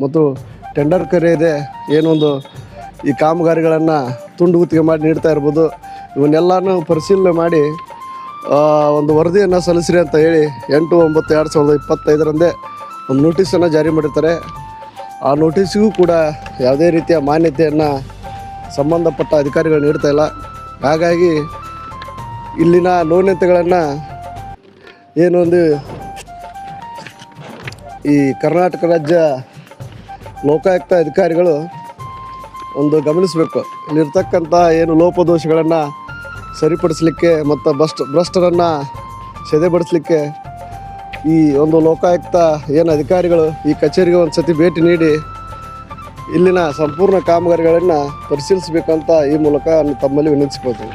ಮತ್ತು ಟೆಂಡರ್ ಕರೆಯದೆ ಏನೊಂದು ಈ ಕಾಮಗಾರಿಗಳನ್ನು ತುಂಡು ಗುತ್ತಿಗೆ ಮಾಡಿ ನೀಡ್ತಾ ಇರ್ಬೋದು. ಇವನ್ನೆಲ್ಲನೂ ಪರಿಶೀಲನೆ ಮಾಡಿ ಒಂದು ವರದಿಯನ್ನು ಸಲ್ಲಿಸಿರಿ ಅಂತ ಹೇಳಿ 8/9/2025 ಒಂದು ನೋಟಿಸನ್ನು ಜಾರಿ ಮಾಡಿರ್ತಾರೆ. ಆ ನೋಟಿಸಿಗೂ ಕೂಡ ಯಾವುದೇ ರೀತಿಯ ಮಾನ್ಯತೆಯನ್ನು ಸಂಬಂಧಪಟ್ಟ ಅಧಿಕಾರಿಗಳು ನೀಡ್ತಾ ಇಲ್ಲ. ಹಾಗಾಗಿ ಇಲ್ಲಿನ ನ್ಯೂನತೆಗಳನ್ನು ಏನೊಂದು ಈ ಕರ್ನಾಟಕ ರಾಜ್ಯ ಲೋಕಾಯುಕ್ತ ಅಧಿಕಾರಿಗಳು ಒಂದು ಗಮನಿಸಬೇಕು. ಇಲ್ಲಿರ್ತಕ್ಕಂಥ ಏನು ಲೋಪದೋಷಗಳನ್ನು ಸರಿಪಡಿಸಲಿಕ್ಕೆ ಮತ್ತು ಭ್ರಷ್ಟರನ್ನು ಸದೆಬಡಿಸಲಿಕ್ಕೆ ಈ ಒಂದು ಲೋಕಾಯುಕ್ತ ಏನು ಅಧಿಕಾರಿಗಳು ಈ ಕಚೇರಿಗೆ ಒಂದು ಸತಿ ಭೇಟಿ ನೀಡಿ ಇಲ್ಲಿನ ಸಂಪೂರ್ಣ ಕಾಮಗಾರಿಗಳನ್ನು ಪರಿಶೀಲಿಸಬೇಕಂತ ಈ ಮೂಲಕ ತಮ್ಮಲ್ಲಿ ವಿನಂತಿಸಿಕೊಳ್ತೀನಿ.